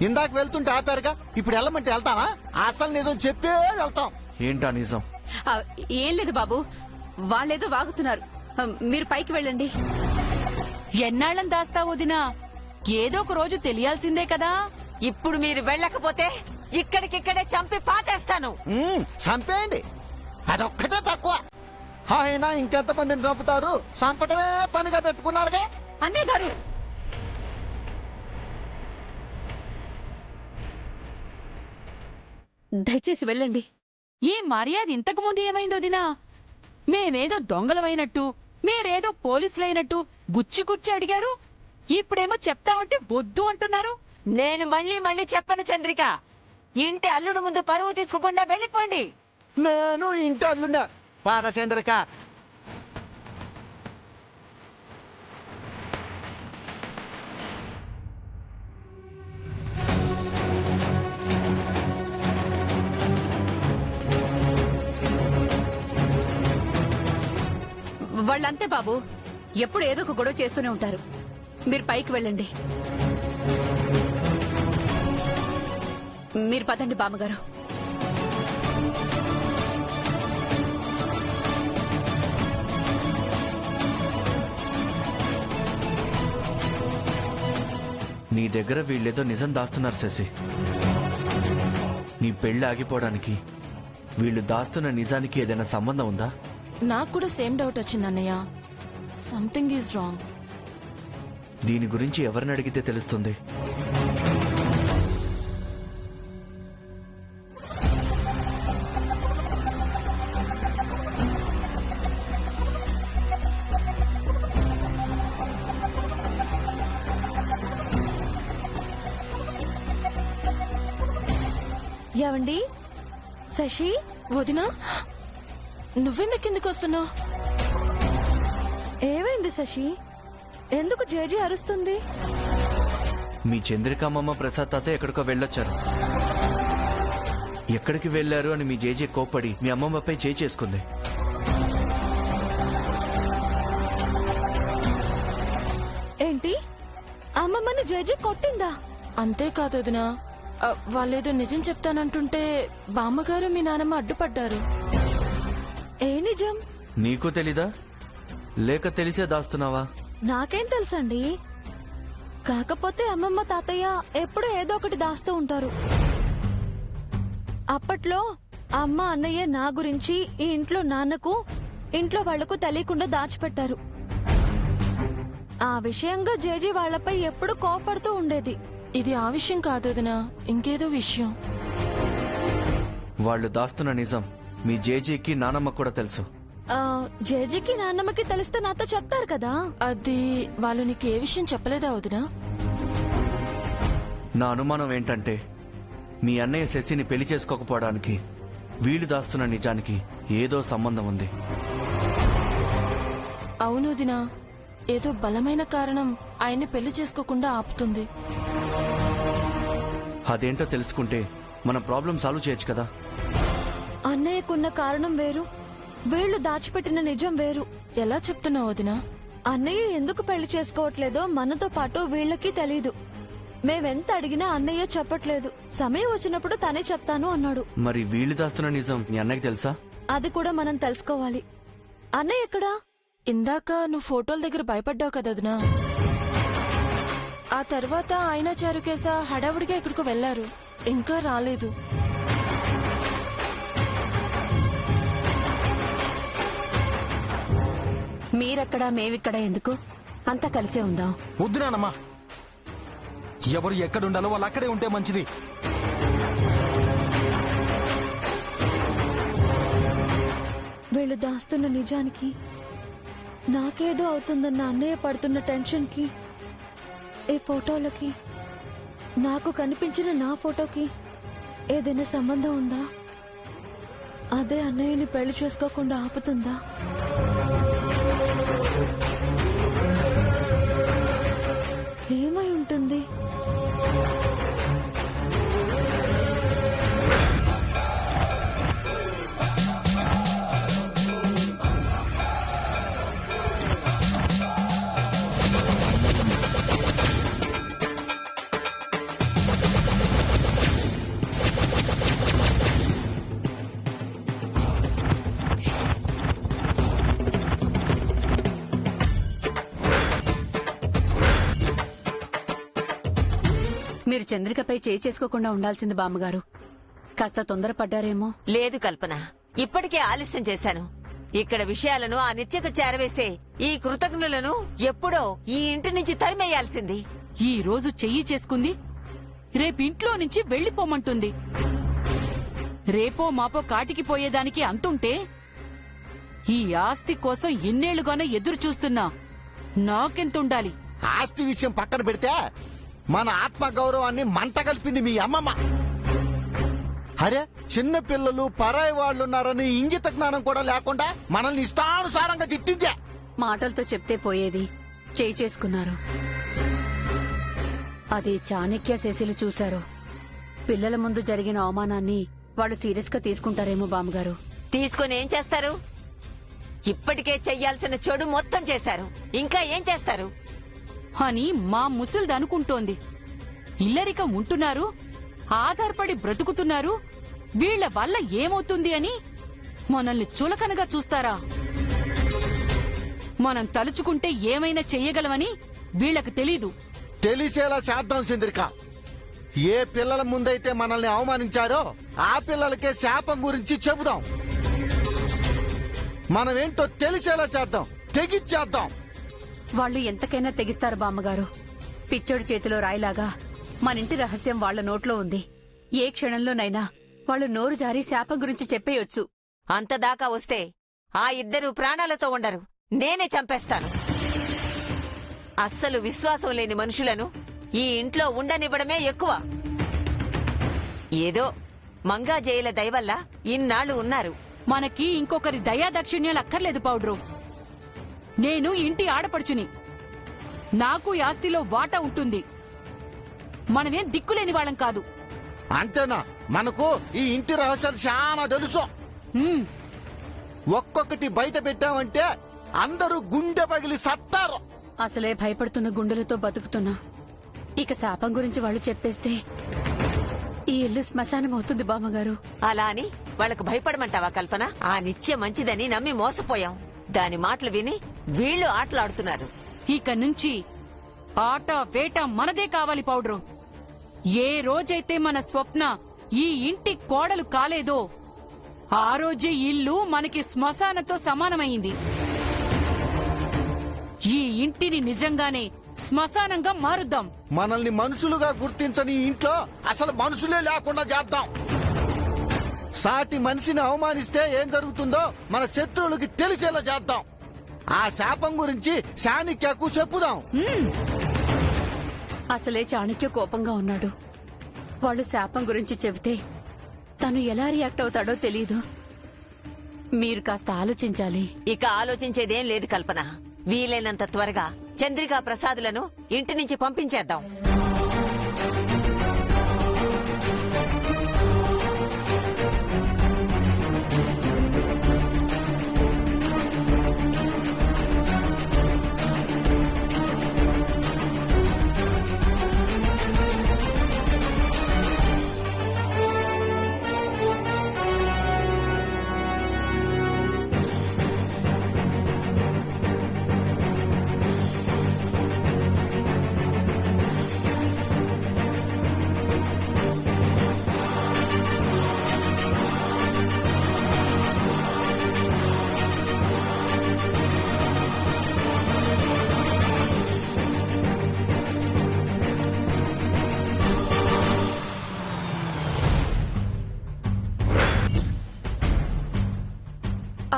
ఇందాక వెళ్తుంటే ఆపారుగా, ఇప్పుడు వెళ్ళమంటే వెళ్తావా? అసలు నిజం చెప్పే వెళ్తాం. ఏంటా నిజం? ఏం లేదు బాబు, వాళ్ళేదో వాగుతున్నారు. మీరు పైకి వెళ్ళండి. ఎన్నాళ్ళం దాస్తా వదినా? ఏదో ఒక రోజు తెలియాల్సిందే కదా. ఇప్పుడు మీరు వెళ్ళకపోతే ఇక్కడికిక్కడే చంపి పాతేస్తాను. చంపేయండి, అదొక్కటే తక్కువ. ఆయన ఇంకెంత మందిని చంపుతారు? చంపటమే పనిగా పెట్టుకున్నారుగా. అన్నయ్య గారు, దయచేసి వెళ్ళండి. ఈ మర్యాద ఇంతకు ముందు ఏమైందో వదినా? మేమేదో దొంగలమైనట్టు, మీరేదో పోలీసులైనట్టు గుచ్చి గుచ్చి అడిగారు. ఇప్పుడేమో చెప్తామంటే వద్దు అంటున్నారు. నేను మళ్ళీ మళ్ళీ చెప్పను చంద్రిక, ఇంటి అల్లుడు ముందు పరువు తీసుకోకుండా వెళ్ళిపోండి. నేను ఇంటి అల్లుండా పాదచంద్రిక. వాళ్ళంతే బాబు, ఎప్పుడు ఏదో ఒక గొడవ చేస్తూనే ఉంటారు. మీరు పైకి వెళ్ళండి. మీరు పదండి బామ్మగారు. నీ దగ్గర వీళ్ళేదో నిజం దాస్తున్నారు శశి. నీ పెళ్లి ఆగిపోవడానికి వీళ్ళు దాస్తున్న నిజానికి ఏదైనా సంబంధం ఉందా? నాకు కూడా సేమ్ డౌట్ వచ్చింది అన్నయ్య. Something is wrong. దీని గురించి ఎవరిని అడిగితే తెలుస్తుంది? ఏవండి? శశి వదినా, నువ్వెందుకు కిందకి వస్తున్నావు? ఏమైంది శశి? ఎందుకు జేజీ అరుస్తుంది? మీ చంద్రికామమ్మ ప్రసాద్ తాత ఎక్కడికో వెళ్ళొచ్చారు. ఎక్కడికి వెళ్లారు అని మీ జేజే కోప్పడి మీ అమ్మమ్మపై చేయి చేసుకుంది. ఏంటి? అమ్మమ్మని జేజీ కొట్టిందా? అంతేకాదు వదినా, వాళ్ళేదో నిజం చెప్తానంటుంటే బామ్మగారు మీ నానమ్మ అడ్డుపడ్డారు. ఏ నిజం? నీకు తెలీదా, లేక తెలిసే దాస్తున్నావా? నాకేం తెలుసండి. కాకపోతే అమ్మమ్మ తాతయ్య ఎప్పుడూ ఏదో ఒకటి దాస్తూ ఉంటారు. అప్పట్లో అమ్మ అన్నయ్య నా గురించి ఈ ఇంట్లో నాన్నకు, ఇంట్లో వాళ్లకు తెలియకుండా దాచిపెట్టారు. ఆ విషయంగా జేజీ వాళ్లపై ఎప్పుడు కోపడుతూ ఉండేది. ఇది ఆ విషయం కాదు వదినా, ఇంకేదో విషయం. వాళ్ళు దాస్తున్న నిజం మీ జేజీకి నానమ్మ కూడా తెలుసు. జేజీకి నాన్నమ్మకి తెలిస్తే నాతో చెప్తారు కదా. అది వాళ్ళు నీకు ఏ విషయం చెప్పలేదా వదినా? నా అనుమానం ఏంటంటే మీ అన్నయ్య శశిని పెళ్లి చేసుకోకపోవడానికి వీళ్ళు దాస్తున్న నిజానికి ఏదో సంబంధం ఉంది. అవును వదినా, ఏదో బలమైన కారణం ఆయన్ని పెళ్లి చేసుకోకుండా ఆపుతుంది. అదేంటో తెలుసుకుంటే మన ప్రాబ్లం సాల్వ్ చేయొచ్చు కదా. అన్నయ్యకున్న కారణం వేరు, వీళ్లు దాచిపెట్టిన నిజం వేరు. ఎలా చెప్తున్నావు వదినా? అన్నయ్య ఎందుకు పెళ్లి చేసుకోవట్లేదో మనతో పాటు వీళ్ళకి తెలీదు. మేవెంత అడిగినా అన్నయ్య చెప్పట్లేదు. సమయం వచ్చినప్పుడు తనే చెప్తాను అన్నాడు. మరి వీళ్ళు దాస్తున్న నిజం మీ అన్నయ్యకి తెలుసా? అది కూడా మనం తెలుసుకోవాలి. అన్నయ్య ఎక్కడా? ఇందాక నువ్వు ఫోటోల దగ్గర భయపడ్డావు కదా వదినా. ఆ తర్వాత ఆయన చారుకేసా హడావుడిగా ఇక్కడికి వెళ్లారు, ఇంకా రాలేదు. మీరెక్కడా మేమిక్కడా ఎందుకు? అంతా కలిసే ఉందాం. వద్దునానమ్మా, ఎవరు ఎక్కడుండాలో వాళ్ళు అక్కడే ఉంటే మంచిది. వీళ్ళు దాస్తున్న నిజానికి, నాకేదో అవుతుందన్న అన్నయ్య పడుతున్న టెన్షన్ కి, ఈ ఫోటోలకి, నాకు కనిపించిన నా ఫోటోకి ఏదైనా సంబంధం ఉందా? అదే అన్నయ్యని పెళ్లి చేసుకోకుండా ఆపుతుందా? ఏమై ఉంటుంది? మీరు చంద్రికపై చేయి చేసుకోకుండా ఉండాల్సింది బామ్మగారు. కాస్త తొందరపడ్డారేమో. లేదు కల్పన, ఇప్పటికే ఆలస్యం చేశాను. ఇక్కడ విషయాలను ఆ నిత్యకు చేరవేసే ఈ కృతజ్ఞులను ఎప్పుడో ఈ ఇంటి నుంచి తరిమేయాల్సింది. ఈ రోజు చెయ్యి చేసుకుంది, రేపింట్లో నుంచి వెళ్లిపోమంటుంది. రేపో మాపో కాటికి పోయేదానికి అంతుంటే ఈ ఆస్తి కోసం ఎన్నేళ్లుగానో ఎదురు చూస్తున్నా నాకెంతుండాలి? ఆస్తి విషయం పక్కన పెడితే మన ఆత్మ గౌరవాన్ని మంట కలిపింది మీ అమ్మమ్మ. అరే, చిన్న పిల్లలు పరాయి వాళ్ళున్నారని ఇంగిత జ్ఞానం కూడా లేకుండా మనల్ని ఇష్టానుసారంగా తిట్టిందే. మాటలతో చెప్తే పోయేది, చేయి చేసుకున్నారు. అది చాణక్య శశిలు చూశారు. పిల్లల ముందు జరిగిన అవమానాన్ని వాళ్ళు సీరియస్ గా తీసుకుంటారేమో బామ్మగారు. తీసుకుని ఏం చేస్తారు? ఇప్పటికే చెయ్యాల్సిన చెడు మొత్తం చేశారు, ఇంకా ఏం చేస్తారు? అని మా ముసల్దనుకుంటోంది. ఇల్లరికం ఉంటున్నారు, ఆధారపడి బ్రతుకుతున్నారు, వీళ్ల వల్ల ఏమవుతుంది అని మనల్ని చులకనగా చూస్తారా? మనం తలుచుకుంటే ఏమైనా చెయ్యగలమని వీళ్లకు తెలీదు. తెలిసేలా చేద్దాం చంద్రిక. ఏ పిల్లల ముందైతే మనల్ని అవమానించారో ఆ పిల్లలకే శాపం గురించి చెబుదాం. మనమేంటో తెలిసేలా చేద్దాం, తెగిచ్చేద్దాం. వాళ్ళు ఎంతకైనా తెగిస్తారు బామ్మగారు. పిచ్చోడి చేతిలో రాయిలాగా మనింటి రహస్యం వాళ్ల నోట్లో ఉంది. ఏ క్షణంలోనైనా వాళ్ళు నోరు జారి శాపం గురించి చెప్పేయొచ్చు. అంతదాకా వస్తే ఆ ఇద్దరు ప్రాణాలతో ఉండరు, నేనే చంపేస్తాను. అస్సలు విశ్వాసం లేని మనుషులను ఈ ఇంట్లో ఉండనివ్వడమే ఎక్కువ. ఏదో మంగాజేయుల దయవల్ల ఇన్నాళ్లు ఉన్నారు. మనకి ఇంకొకరి దయాదక్షిణ్యాలు అక్కర్లేదు పౌడ్రు. నేను ఇంటి ఆడపడుచుని, నాకు ఈ ఆస్తిలో వాటా ఉంటుంది. మనమేం దిక్కులేని వాళ్ళం కాదు. అంతేనా? మనకు ఈ ఇంటి రహస్యాలు చాలా తెలుసు. హ్మ్, ఒక్కొక్కటి బయట పెట్టామంటే అందరూ గుండె పగిలి సత్తారు. అసలే భయపడుతున్న గుండెలతో బతుకుతున్నా. ఇక శాపం గురించి వాళ్ళు చెప్పేస్తే ఈ ఇల్లు శ్మశానం అవుతుంది బామ్మగారు. అలా అని వాళ్లకు భయపడమంటావా కల్పన? ఆ నిత్య మంచిదని నమ్మి మోసపోయాం. దాని మాటలు విని వీళ్లు ఆటలాడుతున్నారు. ఇక నుంచి ఆట వేట మనదే కావాలి పౌడ్రు. ఏ రోజైతే మన స్వప్న ఈ ఇంటి కోడలు కాలేదో ఆ రోజే ఇల్లు మనకి శ్మశానంతో సమానమైంది. ఈ ఇంటిని నిజంగానే శ్మశానంగా మారుద్దాం. మనల్ని మనుషులుగా గుర్తించని ఇంట్లో అసలు మనుషులే లేకుండా చేద్దాం. సాటి మనిషిని అవమానిస్తే ఏం జరుగుతుందో మన శత్రువులకి తెలిసేలా చేద్దాం. ఆ శాపం గురించి చాణక్యకు చెప్పుదాం. అసలే చాణక్య కోపంగా ఉన్నాడు. వాళ్ళు శాపం గురించి చెబితే తను ఎలా రియాక్ట్ అవుతాడో తెలీదు. మీరు కాస్త ఆలోచించాలి. ఇక ఆలోచించేదేం లేదు కల్పన. వీలైనంత త్వరగా చంద్రికా ప్రసాదులను ఇంటి నుంచి పంపించేద్దాం.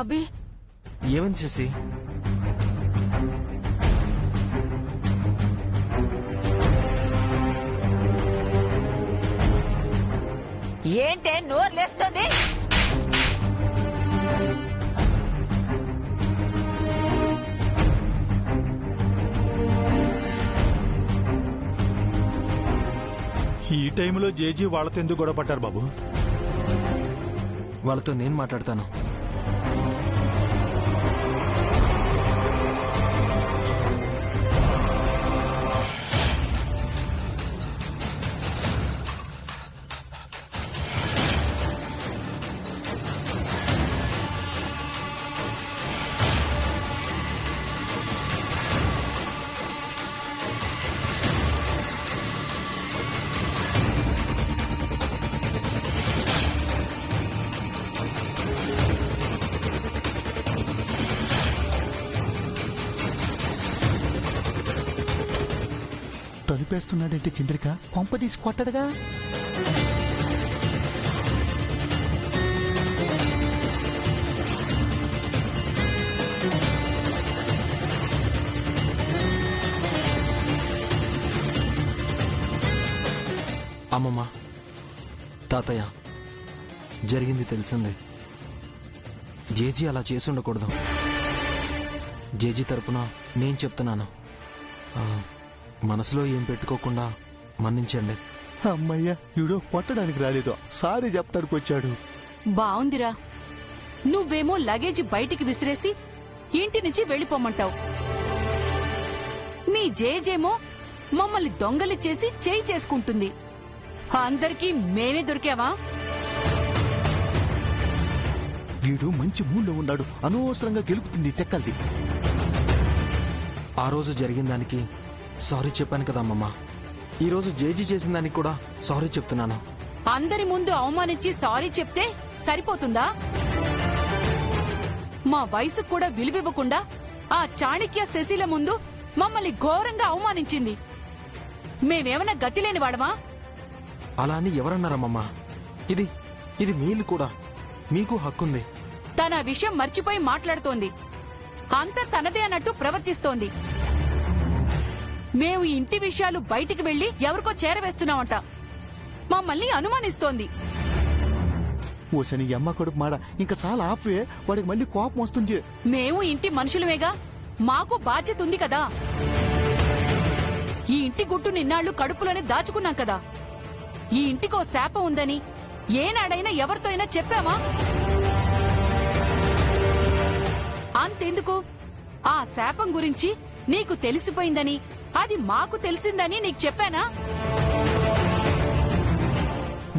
అభి, ఏమని చేసి ఏంటే నోరు లేస్తుంది? ఈ టైంలో జేజీ వాళ్ళతో ఎందుకు గొడవ పడ్డారు బాబు? వాళ్ళతో నేను మాట్లాడతాను. ఊపేస్తున్నాడంటే చంద్రిక కొంప తీసి కొట్టడుగా. అమ్మమ్మ, తాతయ్య, జరిగింది తెలిసిందే. జేజీ అలా చేసి ఉండకూడదు. జేజీ తరపున నేను చెప్తున్నాను. మనసులో ఏం పెట్టుకోకుండా మన్నించండి. అమ్మయ్య, ఈడో కొట్టడానికి రాలేదు, సారీ చెప్తానికి వచ్చాడు. బావుందిరా. నువ్వేమో లగేజీ బయటికి విసిరేసి ఇంటి నుంచి వెళ్ళిపోమంటావు. మీ జేజేమో మమ్మల్ని దొంగలి చేసి చేయి చేసుకుంటుంది. అందరికీ మేమే దొరికావా? వీడు మంచి మూడ్లో ఉన్నాడు, అనవసరంగా గెలుపుతుంది తెక్కల్ది. ఆ రోజు జరిగిన దానికి సారీ చెప్పాను కదా అమ్మమ్మ. ఈ రోజు జేజీ చేసిన దానికి కూడా సారీ చెప్తున్నాను. అందరి ముందు అవమానించి సారీ చెప్తే సరిపోతుందా? మా వయసుకు కూడా విలువివ్వకుండా ఆ చాణక్య శశిల ముందు మమ్మల్ని ఘోరంగా అవమానించింది. మేమేమన్నా గతి లేని వాడమా? అలా అని ఎవరన్నారమ్మమ్మ? ఇది మీలు కూడా, మీకు హక్కుంది. తన ఆ విషయం మర్చిపోయి మాట్లాడుతోంది. అంతా తనదే అన్నట్టు ప్రవర్తిస్తోంది. మేము ఇంటి విషయాలు బయటికి వెళ్లి ఎవరికో చేరవేస్తున్నామంట. మమ్మల్ని అనుమానిస్తోంది. ఓసని అమ్మ కొడుకు మాడ, ఇంకా చాలా ఆపే, వాడికి మళ్ళీ కోపం వస్తుంది. మేము ఇంటి మనుషులమేగా, మాకు బాధ్యత ఉంది కదా. ఈ ఇంటి గుట్టు నిన్నాళ్లు కడుపులోనే దాచుకున్నాం కదా. ఈ ఇంటికో శాపం ఉందని ఏనాడైనా ఎవరితో అయినా చెప్పావా? అంతెందుకు, ఆ శాపం గురించి నీకు తెలిసిపోయిందని, అది మాకు తెలిసిందని నీకు చెప్పానా?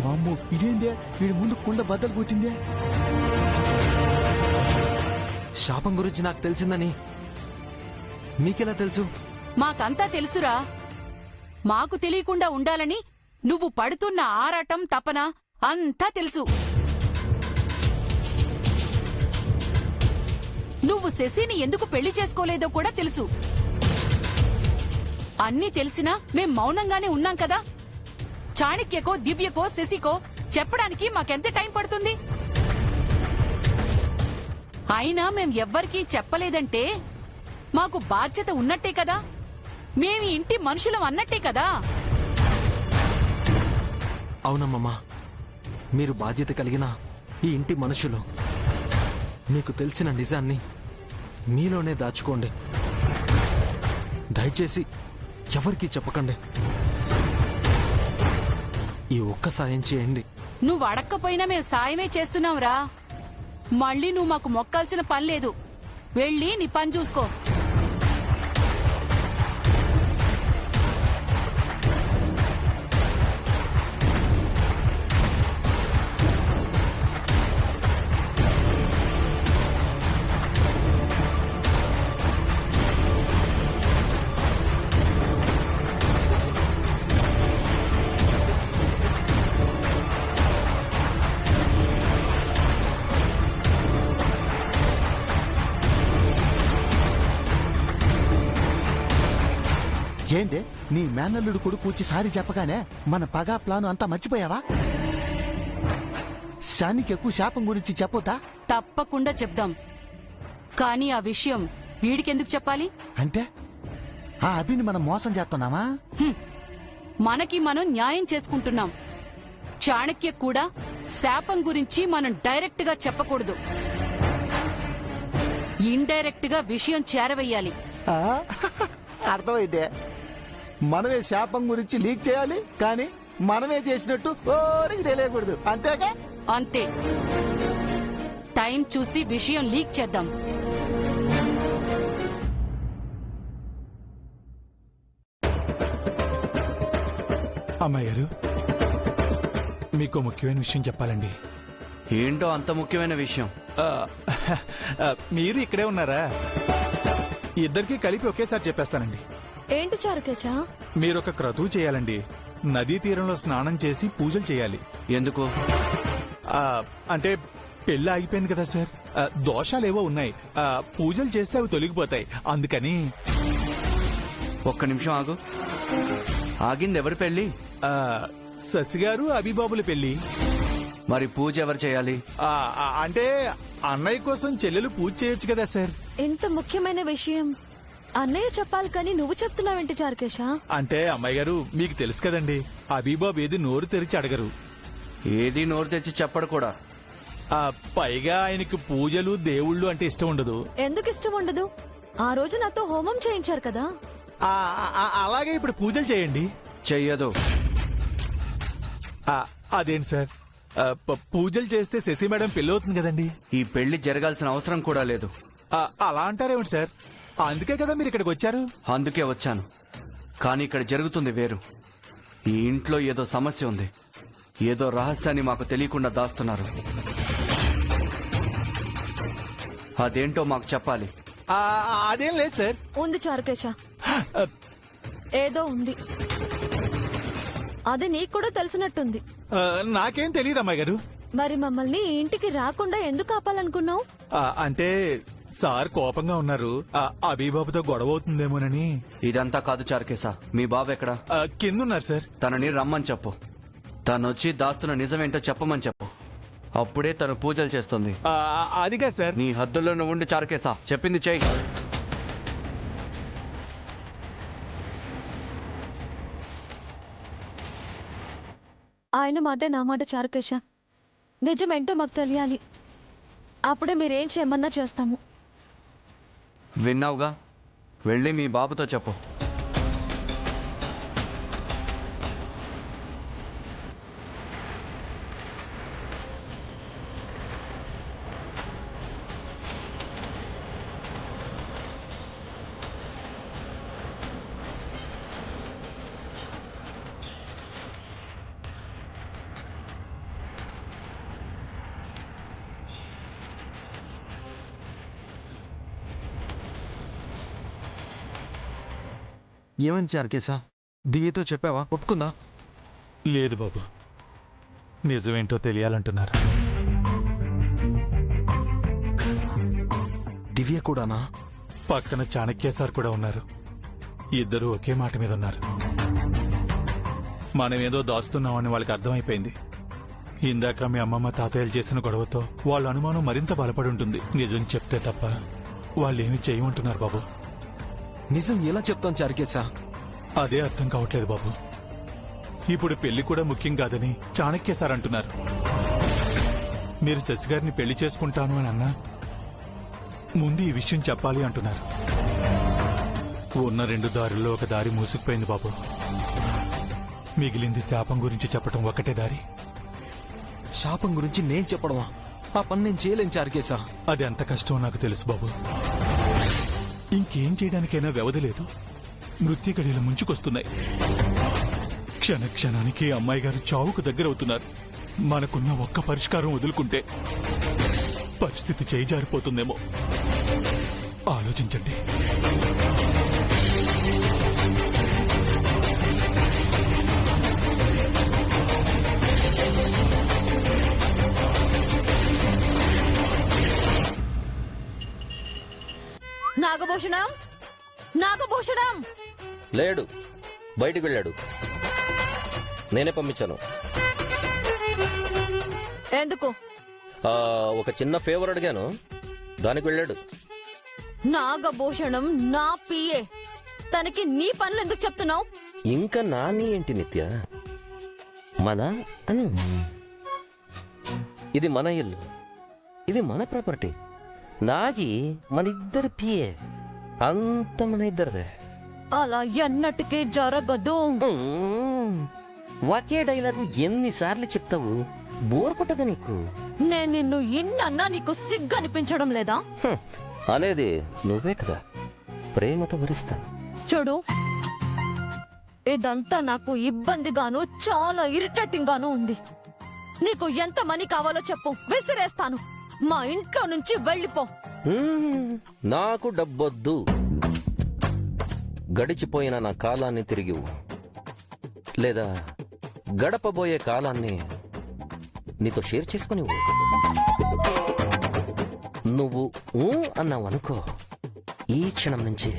వామ్మో, ఇదేందే వీడి ముందు కుండ బద్దలు కొట్టిందే. శాపం గురించి నాకు తెలిసిందని మీకెలా తెలుసు? మాకంతా తెలుసురా. మాకు తెలియకుండా ఉండాలని నువ్వు పడుతున్న ఆరాటం, తపన అంతా తెలుసు. నువ్వు శశిని ఎందుకు పెళ్లి చేసుకోలేదో కూడా తెలుసు. అన్నీ తెలిసినా మేం మౌనంగానే ఉన్నాం కదా. చాణక్యకో, దివ్యకో, శశికో చెప్పడానికి మాకెంత టైం పడుతుంది? అయినా మేం ఎవ్వరికీ చెప్పలేదంటే మాకు బాధ్యత ఉన్నట్టే కదా. మేమి ఇంటి మనుషులం అన్నట్టే కదా. అవునమ్మమ్మా, మీరు బాధ్యత కలిగిన ఈ ఇంటి మనుషులు. మీకు తెలిసిన నిజాన్ని మీలోనే దాచుకోండి. దయచేసి ఎవరికీ చెప్పకండి. ఈ ఒక్క సాయం చేయండి. నువ్వు అడక్కపోయినా మేము సాయమే చేస్తున్నావురా. మళ్ళీ నువ్వు మాకు మొక్కాల్సిన పని లేదు. వెళ్ళి నీ పని చూసుకో. ఏంటి నీ మేనల్లుడు కొడుకు వచ్చి సారి చెప్పగానే మన పగా ప్లాను అంతా మర్చిపోయావా? శానికి ఎక్కువ శాపం గురించి చెప్పొద్దా? తప్పకుండా చెప్దాం. కానీ ఆ విషయం వీడికెందుకు చెప్పాలి? అంటే ఆ అభిని మనం మోసం చేస్తున్నామా? మనకి మనం న్యాయం చేసుకుంటున్నాం. చాణక్య కూడా శాపం గురించి మనం డైరెక్ట్ గా చెప్పకూడదు. ఇండైరెక్ట్ గా విషయం చేరవేయాలి. అర్థమైందే. మనమే శాపం గురించి లీక్ చేయాలి, కానీ మనమే చేసినట్టు ఓరికి తెలియకూడదు. అంతేగా? అంతే. టైం చూసి విషయం లీక్ చేద్దాం. అమ్మాయి గారు, మీకు ముఖ్యమైన విషయం చెప్పాలండి. ఏంటో అంత ముఖ్యమైన విషయం? మీరు ఇక్కడే ఉన్నారా? ఇద్దరికి కలిపి ఒకేసారి చెప్పేస్తానండి. ఏంటి చారుకేశ? మీరు ఒక క్రతువు చేయాలండి. నదీ తీరంలో స్నానం చేసి పూజలు చేయాలి. ఎందుకు? అంటే పెళ్లి ఆగిపోయింది కదా సార్, దోషాలేవో ఉన్నాయి. పూజలు చేస్తే అవి తొలగిపోతాయి, అందుకని. ఒక్క నిమిషం ఆగు. ఆగింది ఎవరి పెళ్లి? శశి గారు అభిబాబుల పెళ్లి. మరి పూజ ఎవరు చేయాలి? అంటే అన్నయ్య కోసం చెల్లెలు పూజ చేయొచ్చు కదా సార్. ఇంత ముఖ్యమైన విషయం అన్నయ్య చెప్పాలి కానీ నువ్వు చెప్తున్నావేంటి చారుకేశ? అంటే అమ్మాయి గారు మీకు తెలుసు కదండి, అభిబాబు ఏది నోరు తెరిచి అడగరు. ఏది నోరు తెచ్చి చెప్పడు కూడా. పైగా ఆయనకి పూజలు దేవుళ్ళు అంటే ఇష్టం ఉండదు. ఎందుకు ఇష్టం ఉండదు? ఆ రోజు నాతో హోమం చేయించారు కదా. అలాగే ఇప్పుడు పూజలు చేయండి. చెయ్యదు. అదేంటి సార్, పూజలు చేస్తే శశి మేడం పెళ్లి అవుతుంది కదండి. ఈ పెళ్లి జరగాల్సిన అవసరం కూడా లేదు. అలా అంటారేమిటి సార్? అందుకే కదా మీరు ఇక్కడికి వచ్చారు. అందుకే వచ్చాను. కానీ ఇక్కడ జరుగుతుంది వేరు. ఈ ఇంట్లో ఏదో సమస్య ఉంది. ఏదో రహస్యాన్ని మాకు తెలియకుండా దాస్తున్నారు. అదేంటో మాకు చెప్పాలి. అదేం లేదు సార్. ఉంది చారుకేశ, ఏదో ఉంది. అది నీకు కూడా తెలిసినట్టుంది. నాకేం తెలియదు అమ్మాయి గారు. మరి మమ్మల్ని ఈ ఇంటికి రాకుండా ఎందుకు ఆపాలనుకున్నావు? అంటే సార్ కోపంగా ఉన్నారు. అభిబాబుతో గొడవ అవుతుందేమోనని. ఇదంతా కాదు చారుకేశా. మీ బాబు ఎక్కడ? కింద ఉన్నారు సార్. తనని రమ్మని చెప్పు. తనొచ్చి దాస్తున్న నిజమేంటో చెప్పమని చెప్పు. అప్పుడే తను పూజలు చేస్తుంది. అదిగా సార్. నీ హద్దుల్లోనే ఉండి చారుకేశా. చెప్పింది చెయ్యి. ఆయన మాటే నా మాట చారుకేశ. నిజమేంటో మాకు తెలియాలి. అప్పుడే మీరేం చేయమన్నా చేస్తాము. విన్నావుగా, వెళ్ళి మీ బాబుతో చెప్పు. ఏమని చారుకేశా? దివ్యతో చెప్పావా? ఒప్పుకుందా? లేదు బాబు, నిజమేంటో తెలియాలంటున్నారు. దివ్య కూడానా? పక్కన చాణక్య సార్ కూడా ఉన్నారు. ఇద్దరు ఒకే మాట మీద ఉన్నారు. మనమేదో దాస్తున్నామని వాళ్ళకి అర్థమైపోయింది. ఇందాక మీ అమ్మమ్మ తాతయ్యలు చేసిన గొడవతో వాళ్ళ అనుమానం మరింత బలపడి ఉంటుంది. నిజం చెప్తే తప్ప వాళ్ళేమి చేయమంటున్నారు బాబు. నిజం ఎలా చెప్తాం చారుకేశా? అదే అర్థం కావట్లేదు బాబు. ఇప్పుడు పెళ్లి కూడా ముఖ్యం కాదని చాణక్య సార్ అంటున్నారు. మీరు శశి గారిని పెళ్లి చేసుకుంటాను అని అన్నా ముందు ఈ విషయం చెప్పాలి అంటున్నారు. ఉన్న 2 దారుల్లో ఒక దారి మూసుకుపోయింది బాబు. మిగిలింది శాపం గురించి చెప్పడం ఒక్కటే దారి. శాపం గురించి నేను చెప్పడమా? ఆ పని నేను చేయలేను చారుకేశా. అది ఎంత కష్టమో నాకు తెలుసు బాబు. ఇంకేం చేయడానికైనా వ్యవధి లేదు. మృత్యు గడియలు ముంచుకొస్తున్నాయి. క్షణ క్షణానికి అమ్మాయి గారు చావుకు దగ్గరవుతున్నారు. మనకున్న ఒక్క పరిష్కారం వదులుకుంటే పరిస్థితి చేజారిపోతుందేమో. ఆలోచించండి. నాగభూషణం, నాగభూషణం! లేడు, బయటికి వెళ్ళాడు. నేనే పంపించాను. ఎందుకు? ఒక చిన్న ఫేవర్ అడిగాను, దానికి వెళ్ళాడు. నాగభూషణం నా పిఏ. తనకి నీ పనులు ఎందుకు చెప్తున్నావు? ఇంకా నాని ఏంటి నిత్య? మన అను, ఇది మన ఇల్లు, ఇది మన ప్రాపర్టీ. నాగి మన ఇద్దరు పిఏ, అంత మన ఇద్దరిదే. అలా ఎన్నటికీ జరగదు. ఒకే డైలాగు ఎన్నిసార్లు చెప్తావు? బోర్ కొట్టదా నీకు? నేను నిన్ను ఇన్నన్నా నీకు సిగ్గు అనిపించడం లేదా? అనేది నువ్వే కదా. ప్రేమతో భరిస్తాను. చూడు, ఇదంతా నాకు ఇబ్బందిగాను చాలా ఇరిటేటింగ్ గాను ఉంది. నీకు ఎంత మనీ కావాలో చెప్పు, విసిరేస్తాను. మా ఇంట్లో నుంచి వెళ్ళిపో. నాకు డబ్బొద్దు. గడిచిపోయిన నా కాలాన్ని తిరిగి లేదా గడపబోయే కాలాన్ని నీతో షేర్ చేసుకుని నువ్వు అన్నావు అనుకో, ఈ క్షణం నుంచి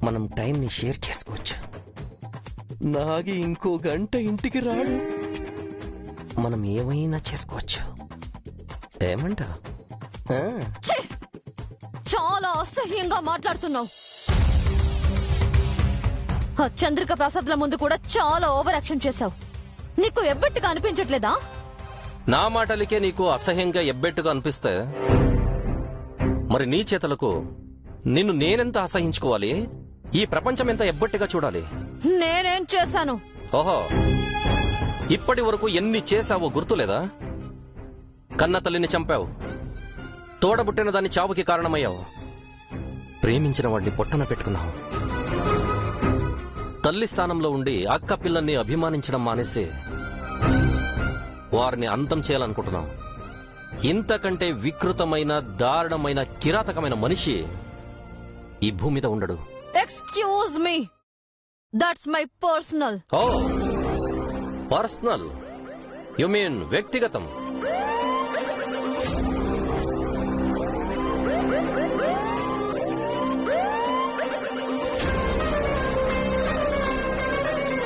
మనం టైంని షేర్ చేసుకోవచ్చు. నాగి ఇంకో గంట ఇంటికి రాడు. మనం ఏమైనా చేసుకోవచ్చు. ఏమంటా? ఛీ! చాలా అసహ్యంగా మాట్లాడుతున్నావు. ఆ చంద్రిక ప్రసాద్ల ముందు కూడా చాలా ఓవర్ యాక్షన్ చేశావు. నీకు ఎబ్బెట్టుగా అనిపించట్లేదా? నా మాటలకే నీకు అసహ్యంగా ఎబ్బెట్టుగా అనిపిస్తే మరి నీ చేతలకు నిన్ను నేనెంత అసహించుకోవాలి? ఈ ప్రపంచం ఎంత ఎబ్బెట్టుగా చూడాలి? నేనేం చేశాను? ఓహో, ఇప్పటి వరకు ఎన్ని చేశావో గుర్తులేదా? కన్న తల్లిని చంపావు, తోడబుట్టిన దాన్ని చావుకి కారణమయ్యావు, ప్రేమించిన వాడిని పొట్టన పెట్టుకున్నావు, తల్లి స్థానంలో ఉండి అక్క పిల్లల్ని అభిమానించడం మానేసి వారిని అంతం చేయాలనుకుంటున్నావు. ఇంతకంటే వికృతమైన, దారుణమైన, కిరాతకమైన మనిషి ఈ భూమి మీద ఉండడు. Excuse me, that's my personal. Oh, personal? You mean వ్యక్తిగతం?